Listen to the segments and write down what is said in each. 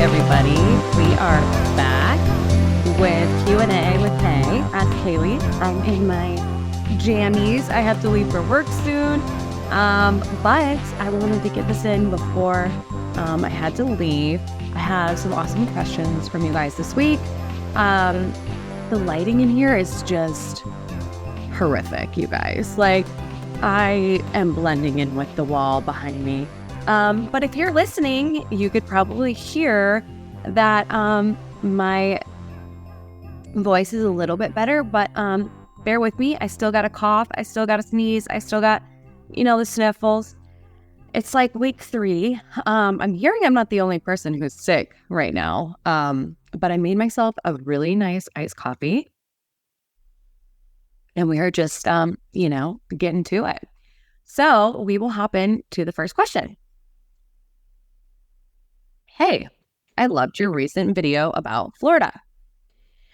everybody. We are back with Q&A with Kay. I'm Kaylee. I'm in my jammies. I have to leave for work soon, but I wanted to get this in before I had to leave. I have some awesome questions from you guys this week. The lighting in here is just horrific, you guys. Like, I am blending in with the wall behind me. But if you're listening, you could probably hear that my voice is a little bit better, but bear with me. I still got a cough. I still got a sneeze. I still got, the sniffles. It's like week 3. I'm hearing I'm not the only person who's sick right now, but I made myself a really nice iced coffee. And we are just, getting to it. So we will hop into the first question. Hey, I loved your recent video about Florida.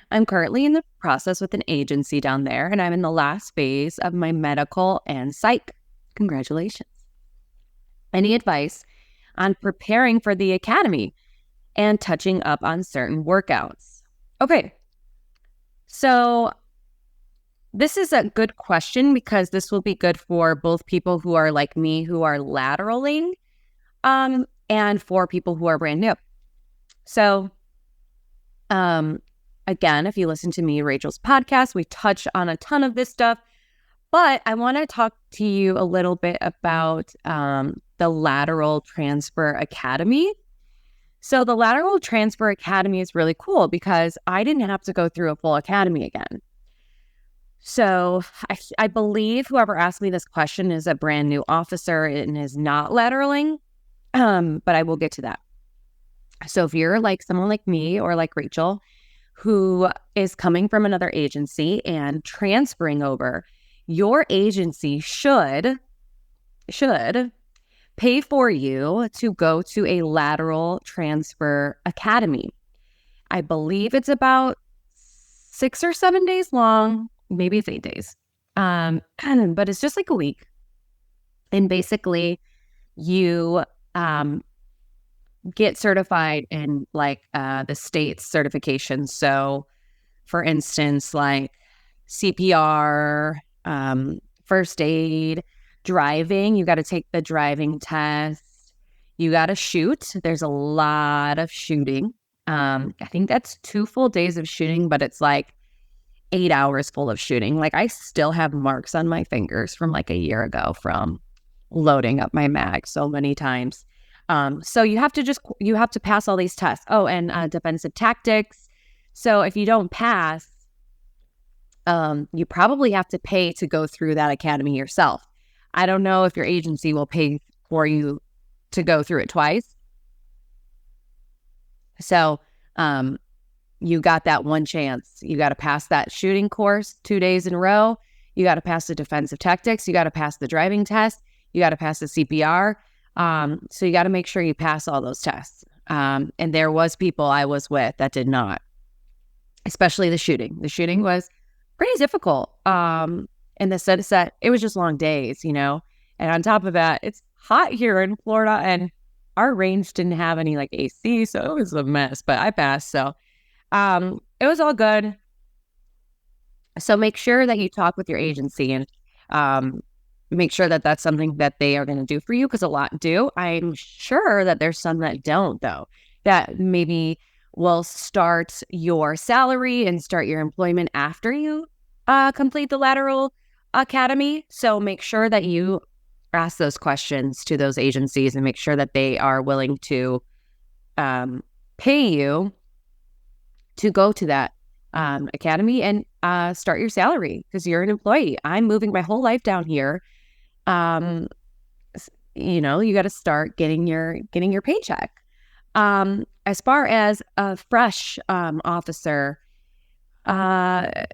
I'm currently in the process with an agency down there, and I'm in the last phase of my medical and psych. Congratulations. Any advice on preparing for the academy and touching up on certain workouts? Okay, so this is a good question because this will be good for both people who are like me, who are lateraling, and for people who are brand new. So, again, if you listen to me, Rachel's podcast, we touch on a ton of this stuff, but I want to talk to you a little bit about the Lateral Transfer Academy. So the Lateral Transfer Academy is really cool because I didn't have to go through a full academy again. So I believe whoever asked me this question is a brand new officer and is not lateraling. But I will get to that. So if you're like someone like me or like Rachel, who is coming from another agency and transferring over, your agency should pay for you to go to a lateral transfer academy. I believe it's about 6 or 7 days long. Maybe it's 8 days. But it's just like a week. And basically you get certified in like the state's certifications. So for instance, like CPR, first aid, driving, you got to take the driving test. You got to shoot. There's a lot of shooting. I think that's 2 full days of shooting, but it's like 8 hours full of shooting. Like I still have marks on my fingers from like a year ago from loading up my mag so many times. So you have to pass all these tests. Oh, and defensive tactics. So if you don't pass, you probably have to pay to go through that academy yourself. I don't know if your agency will pay for you to go through it twice. So, you got that one chance. You got to pass that shooting course 2 days in a row. You got to pass the defensive tactics. You got to pass the driving test. You got to pass the CPR. So you got to make sure you pass all those tests. And there was people I was with that did not, especially the shooting. The shooting was pretty difficult. In the sense that it was just long days, and on top of that, it's hot here in Florida and our range didn't have any like AC. So it was a mess, but I passed. So, it was all good. So make sure that you talk with your agency and, make sure that that's something that they are going to do for you, because a lot do. I'm sure that there's some that don't, though, that maybe will start your salary and start your employment after you complete the lateral academy. So make sure that you ask those questions to those agencies and make sure that they are willing to pay you to go to that academy and start your salary, because you're an employee. I'm moving my whole life down here. You got to start getting your paycheck. As far as a fresh officer, I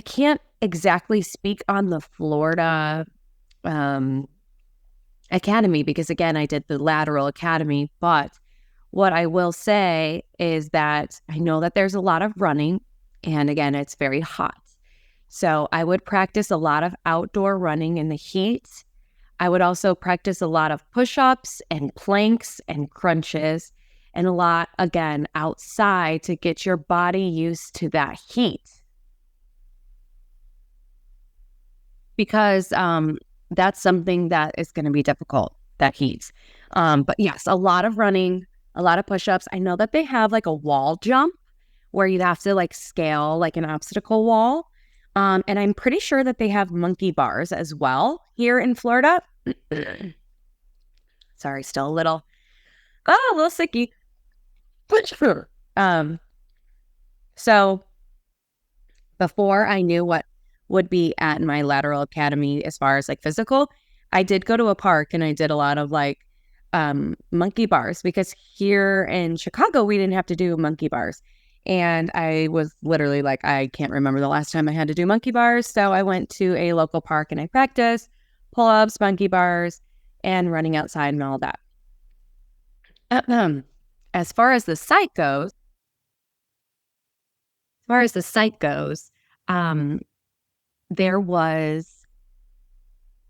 can't exactly speak on the Florida academy because, again, I did the lateral academy. But what I will say is that I know that there's a lot of running, and again, it's very hot. So I would practice a lot of outdoor running in the heat. I would also practice a lot of push-ups and planks and crunches. and a lot, again, outside to get your body used to that heat. Because that's something that is going to be difficult, that heat. But yes, a lot of running, a lot of push-ups. I know that they have like a wall jump where you have to like scale like an obstacle wall. And I'm pretty sure that they have monkey bars as well here in Florida. Sorry, still a little sicky. Um, so before I knew what would be at my lateral academy as far as like physical, I did go to a park and I did a lot of like monkey bars, because here in Chicago, we didn't have to do monkey bars. And I was literally like, I can't remember the last time I had to do monkey bars. So I went to a local park and I practiced pull-ups, monkey bars, and running outside and all that. As far as the site goes, there was,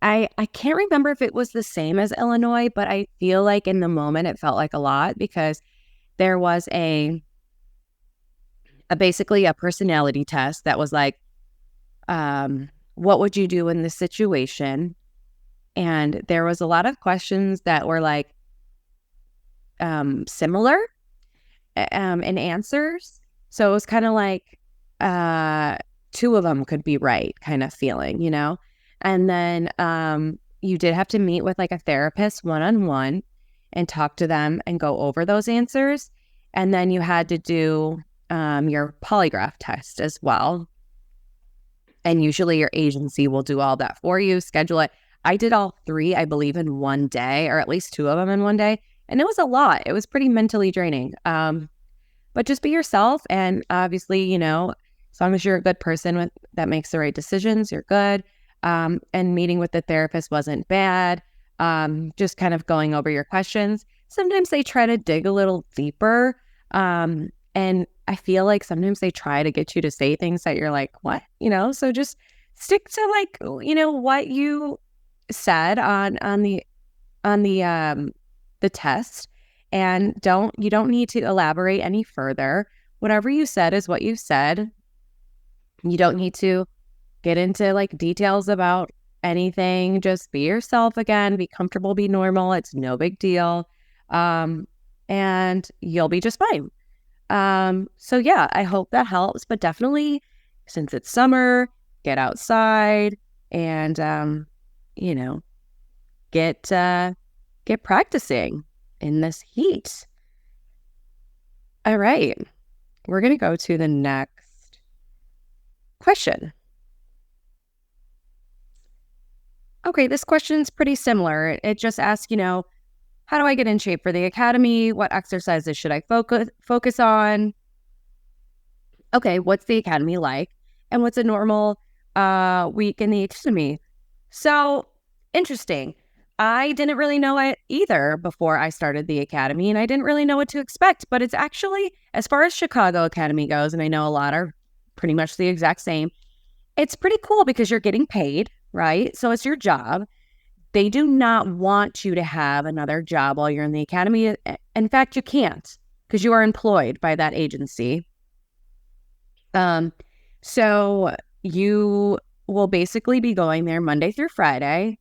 I can't remember if it was the same as Illinois, but I feel like in the moment it felt like a lot, because there was basically a personality test that was like, what would you do in this situation? And there was a lot of questions that were like similar in answers. So it was kind of like two of them could be right kind of feeling, you know? And then you did have to meet with like a therapist one-on-one and talk to them and go over those answers. And then you had to do your polygraph test as well. And usually your agency will do all that for you, schedule it. I did all three, I believe, in one day, or at least two of them in one day. And it was a lot. It was pretty mentally draining. But just be yourself. And obviously, you know, as long as you're a good person that makes the right decisions, you're good. And meeting with the therapist wasn't bad. Just kind of going over your questions. Sometimes they try to dig a little deeper. And I feel like sometimes they try to get you to say things that you're like, what? You know, so just stick to like, you know, what you said on the test, and you don't need to elaborate any further. Whatever you said is what you said. You don't need to get into like details about anything. Just be yourself again, be comfortable, be normal. It's no big deal. And you'll be just fine. So yeah, I hope that helps, but definitely, since it's summer, get outside and, you know, get practicing in this heat. All right. We're going to go to the next question. Okay, this question's pretty similar. It just asks, you know, how do I get in shape for the academy? What exercises should I focus on? Okay, what's the academy like? And what's a normal week in the academy? So, interesting. I didn't really know it either before I started the academy, and I didn't really know what to expect. But it's actually, as far as Chicago Academy goes, and I know a lot are pretty much the exact same, it's pretty cool because you're getting paid, right? So it's your job. They do not want you to have another job while you're in the academy. In fact, you can't, because you are employed by that agency. So you will basically be going there Monday through Friday,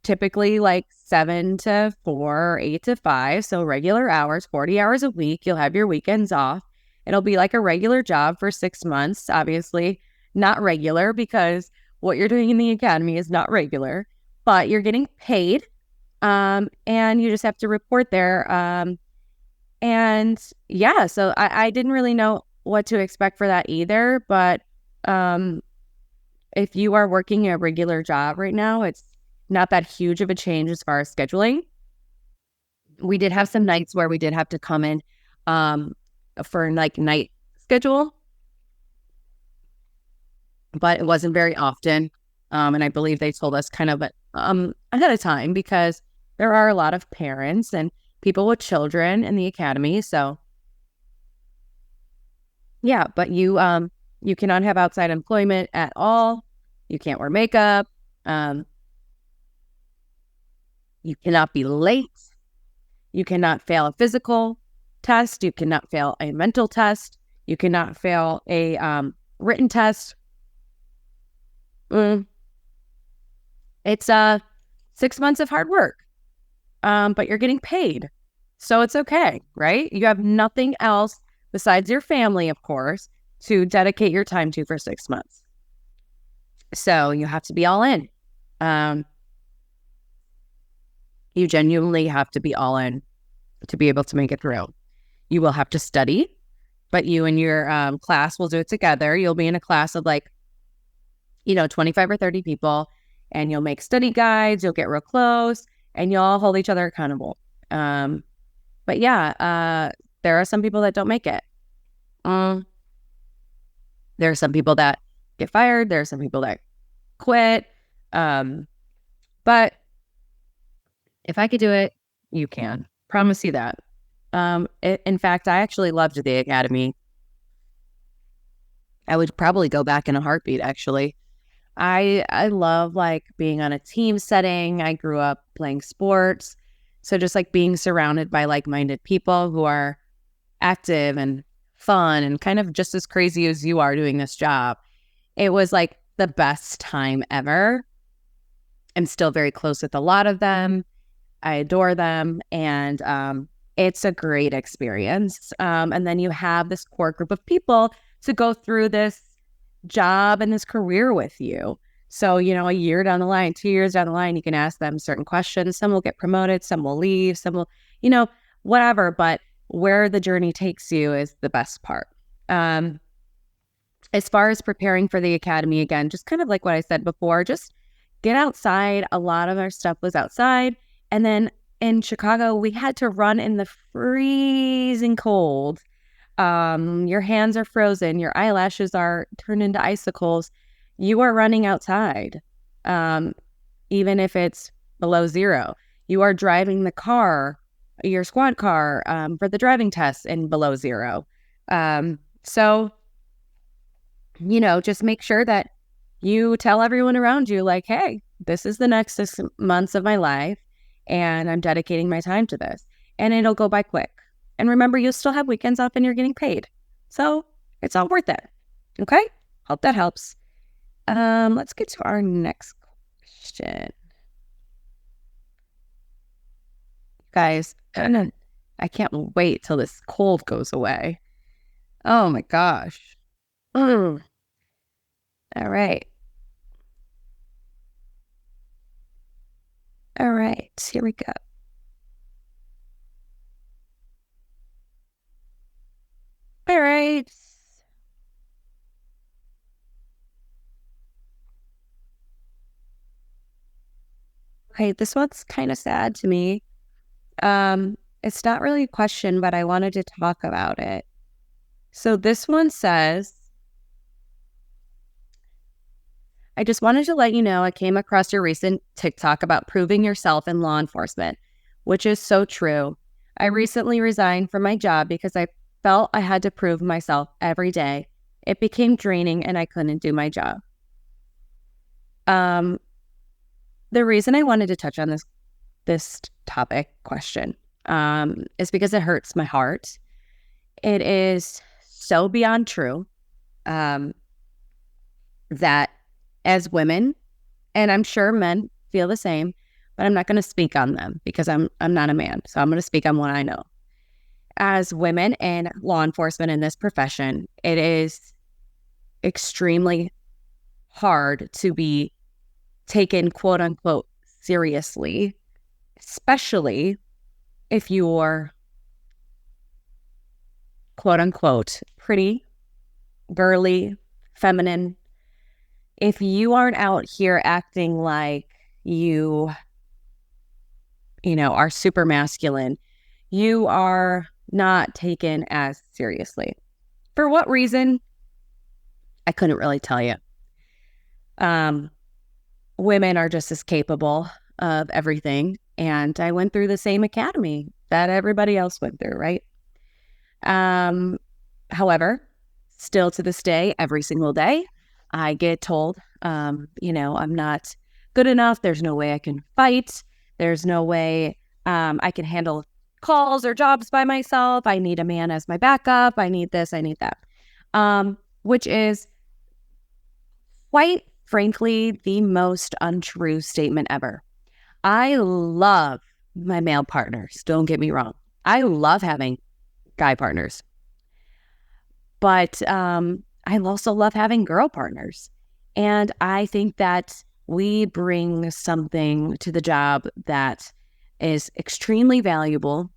typically like 7 to 4 or 8 to 5. So regular hours, 40 hours a week. You'll have your weekends off. It'll be like a regular job for 6 months. Obviously not regular, because what you're doing in the academy is not regular, but you're getting paid. And you just have to report there. And yeah, so I didn't really know what to expect for that either. But if you are working a regular job right now, it's not that huge of a change as far as scheduling. We did have some nights where we did have to come in for like night schedule, but it wasn't very often. And I believe they told us kind of ahead of time, because there are a lot of parents and people with children in the academy. So yeah, but you cannot have outside employment at all. You can't wear makeup. You cannot be late. You cannot fail a physical test. You cannot fail a mental test. You cannot fail a written test. It's 6 months of hard work, but you're getting paid. So it's okay, right? You have nothing else besides your family, of course, to dedicate your time to for 6 months. So you have to be all in. You genuinely have to be all in to be able to make it through. You will have to study, but you and your class will do it together. You'll be in a class of 25 or 30 people, and you'll make study guides. You'll get real close, and you'll all hold each other accountable. But yeah, there are some people that don't make it. There are some people that get fired. There are some people that quit. But if I could do it, you can. Promise you that. In fact, I actually loved the academy. I would probably go back in a heartbeat, actually. I love being on a team setting. I grew up playing sports. So just being surrounded by like-minded people who are active and fun and kind of just as crazy as you are doing this job. It was the best time ever. I'm still very close with a lot of them. I adore them. And it's a great experience. And then you have this core group of people to go through this job and this career with you. So, a year down the line, 2 years down the line, you can ask them certain questions. Some will get promoted, some will leave, some will, whatever. But where the journey takes you is the best part. As far as preparing for the academy, again, just kind of like what I said before, just get outside. A lot of our stuff was outside. And then in Chicago, we had to run in the freezing cold. Your hands are frozen. Your eyelashes are turned into icicles. You are running outside, even if it's below zero. You are driving the car, your squad car, for the driving test in below zero. So, just make sure that you tell everyone around you, hey, this is the next 6 months of my life, and I'm dedicating my time to this. And it'll go by quick. And remember, you'll still have weekends off and you're getting paid. So it's all worth it. Okay? Hope that helps. Let's get to our next question. Guys, I can't wait till this cold goes away. Oh my gosh. All right. All right, here we go. All right. Okay, this one's kind of sad to me. It's not really a question, but I wanted to talk about it. So this one says, I just wanted to let you know I came across your recent TikTok about proving yourself in law enforcement, which is so true. I recently resigned from my job because I felt I had to prove myself every day. It became draining and I couldn't do my job. The reason I wanted to touch on this topic question is because it hurts my heart. It is so beyond true that as women, and I'm sure men feel the same, but I'm not going to speak on them because I'm not a man. So I'm going to speak on what I know. As women in law enforcement in this profession, it is extremely hard to be taken, quote unquote, seriously, especially if you're, quote unquote, pretty, girly, feminine. If you aren't out here acting like you are super masculine, you are not taken as seriously. For what reason? I couldn't really tell you. Women are just as capable of everything. And I went through the same academy that everybody else went through, right? However, still to this day, every single day, I get told, I'm not good enough. There's no way I can fight. There's no way I can handle calls or jobs by myself. I need a man as my backup. I need this, I need that. Which is quite frankly the most untrue statement ever. I love my male partners. Don't get me wrong. I love having guy partners. But I also love having girl partners. And I think that we bring something to the job that is extremely valuable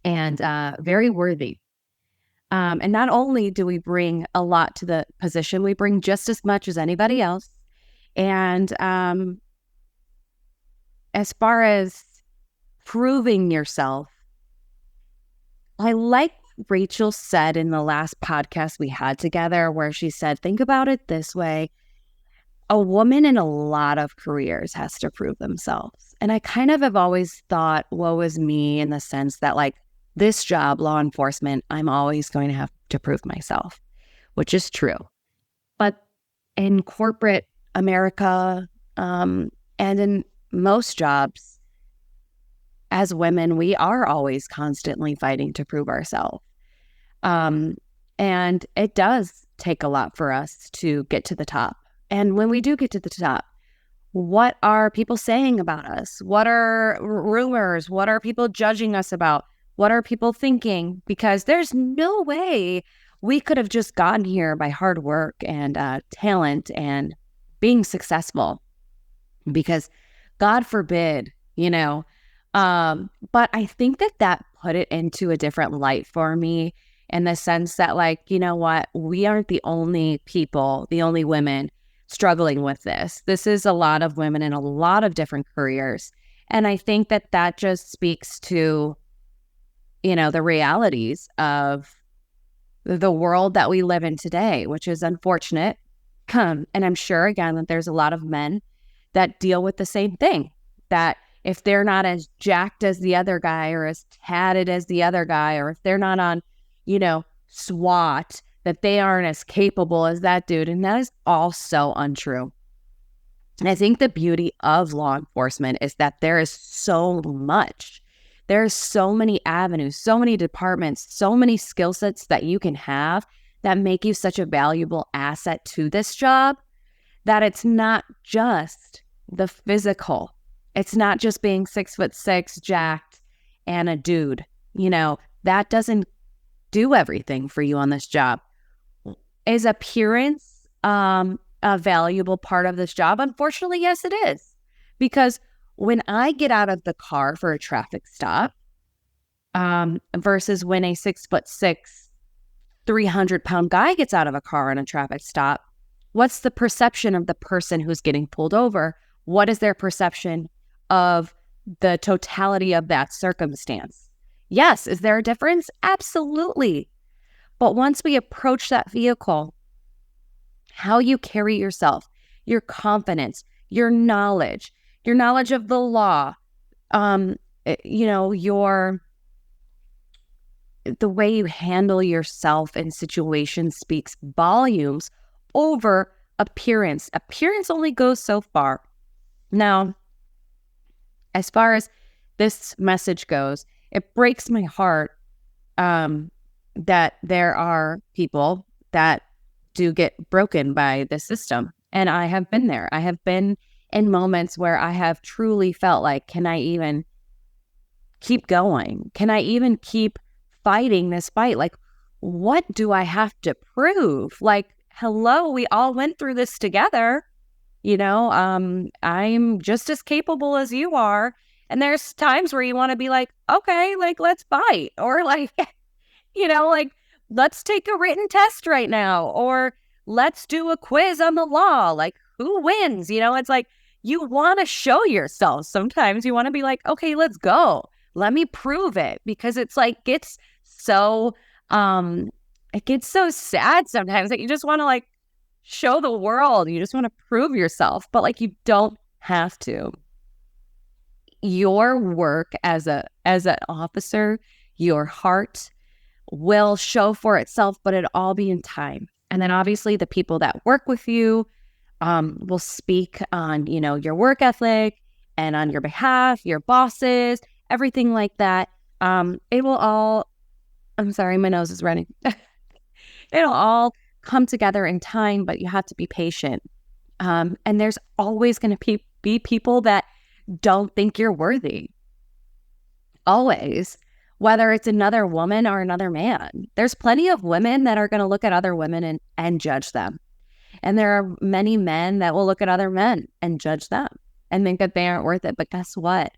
and very worthy. And not only do we bring a lot to the position, we bring just as much as anybody else. And as far as proving yourself, I like Rachel said in the last podcast we had together, where she said, think about it this way. A woman in a lot of careers has to prove themselves. And I kind of have always thought, woe is me, in the sense that like this job, law enforcement, I'm always going to have to prove myself, which is true. But in corporate America, and in most jobs, as women, we are always constantly fighting to prove ourselves. And it does take a lot for us to get to the top. And when we do get to the top, what are people saying about us? What are rumors? What are people judging us about? What are people thinking? Because there's no way we could have just gotten here by hard work and talent and being successful. Because God forbid, but I think that put it into a different light for me, in the sense that, like, you know what? We aren't the only people, the only women struggling with this. This is a lot of women in a lot of different careers. And I think that just speaks to, the realities of the world that we live in today, which is unfortunate. And I'm sure, again, that there's a lot of men that deal with the same thing, that if they're not as jacked as the other guy or as tatted as the other guy, or if they're not on, SWAT, that they aren't as capable as that dude. And that is all so untrue. And I think the beauty of law enforcement is that there is so much. There's so many avenues, so many departments, so many skill sets that you can have that make you such a valuable asset to this job, that it's not just the physical. It's not just being 6'6", jacked, and a dude. That doesn't do everything for you on this job. Is appearance a valuable part of this job? Unfortunately, yes, it is. Because when I get out of the car for a traffic stop, versus when a 6'6", 300-pound guy gets out of a car on a traffic stop, what's the perception of the person who's getting pulled over? What is their perception of the totality of that circumstance? Yes, is there a difference? Absolutely. But once we approach that vehicle, how you carry yourself, your confidence, your knowledge of the law, the way you handle yourself in situations speaks volumes over appearance. Appearance only goes so far. Now, as far as this message goes, it breaks my heart that there are people that do get broken by the system. And I have been there. I have been in moments where I have truly felt like, can I even keep going? Can I even keep fighting this fight? Like, what do I have to prove? Like, hello, we all went through this together. I'm just as capable as you are. And there's times where you want to be like, okay, like, let's fight. Or like, let's take a written test right now. Or let's do a quiz on the law. Like, who wins? It's like, you want to show yourself. Sometimes you want to be like, okay, let's go. Let me prove it. Because it's like, it gets so sad sometimes that you just want to like show the world. You just want to prove yourself. But like, you don't have to. Your work as an officer, your heart will show for itself, but it'll all be in time. And then obviously the people that work with you will speak on, your work ethic and on your behalf, your bosses, everything like that. It will all, I'm sorry, my nose is running. It'll all come together in time, but you have to be patient. And there's always going to be people that don't think you're worthy. Always. Whether it's another woman or another man. There's plenty of women that are going to look at other women and judge them. And there are many men that will look at other men and judge them and think that they aren't worth it. But guess what?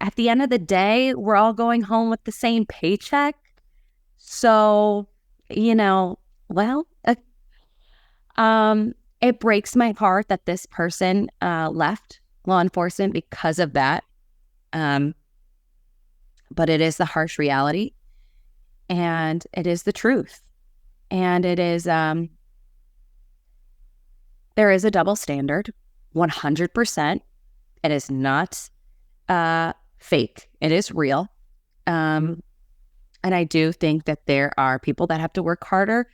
At the end of the day, we're all going home with the same paycheck. So, well, it breaks my heart that this person left law enforcement because of that. But it is the harsh reality, and it is the truth. And it is, there is a double standard, 100%. It is not fake. It is real. And I do think that there are people that have to work harder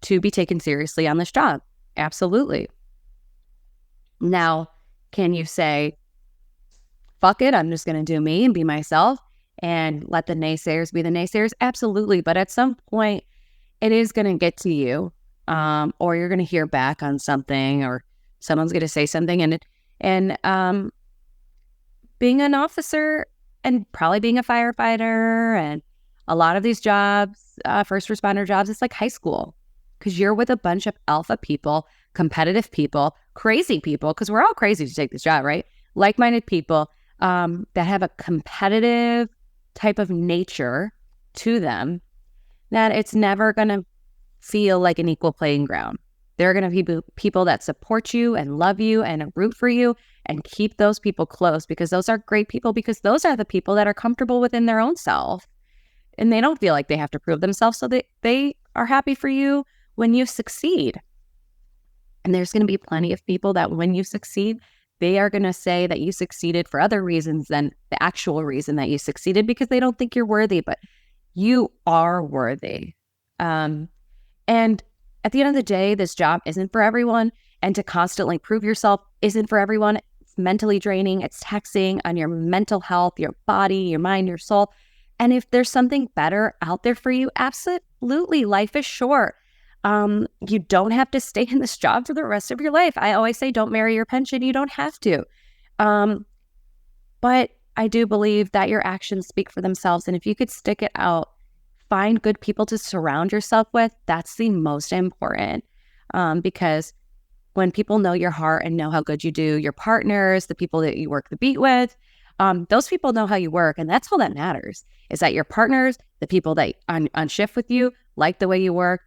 to be taken seriously on this job. Absolutely. Now, can you say, fuck it, I'm just going to do me and be myself and let the naysayers be the naysayers? Absolutely. But at some point, it is going to get to you, or you're going to hear back on something, or someone's going to say something. And being an officer and probably being a firefighter and a lot of these jobs, first responder jobs, it's like high school, because you're with a bunch of alpha people, competitive people, crazy people, because we're all crazy to take this job, right? Like-minded people that have a competitive type of nature to them, that it's never going to feel like an equal playing ground. There are going to be people that support you and love you and root for you, and keep those people close, because those are great people, because those are the people that are comfortable within their own self and they don't feel like they have to prove themselves. So they are happy for you when you succeed. And there's going to be plenty of people that when you succeed, they are going to say that you succeeded for other reasons than the actual reason that you succeeded, because they don't think you're worthy, but you are worthy. And at the end of the day, this job isn't for everyone. And to constantly prove yourself isn't for everyone. It's mentally draining. It's taxing on your mental health, your body, your mind, your soul. And if there's something better out there for you, absolutely. Life is short. You don't have to stay in this job for the rest of your life. I always say, don't marry your pension. You don't have to. But I do believe that your actions speak for themselves. And if you could stick it out, find good people to surround yourself with, that's the most important. Because when people know your heart and know how good you do, your partners, the people that you work the beat with, those people know how you work. And that's all that matters, is that your partners, the people that on shift with you, like the way you work,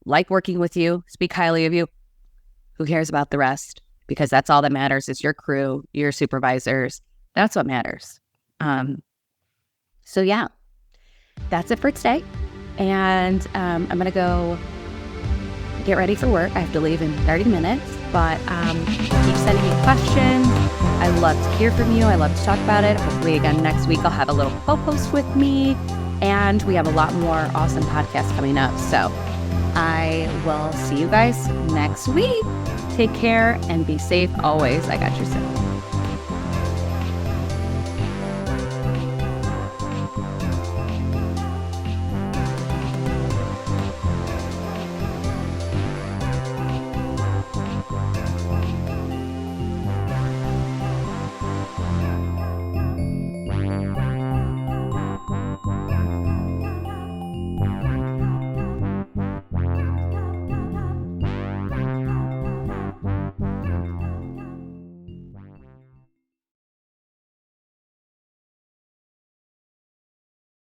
like working with you, speak highly of you. Who cares about the rest? Because that's all that matters, is your crew, your supervisors. That's what matters. So yeah, that's it for today. And I'm going to go get ready for work. I have to leave in 30 minutes, but keep sending me questions. I love to hear from you. I love to talk about it. Hopefully again next week I'll have a little co-host with me, and we have a lot more awesome podcasts coming up. So I will see you guys next week. Take care and be safe always. I got your sip.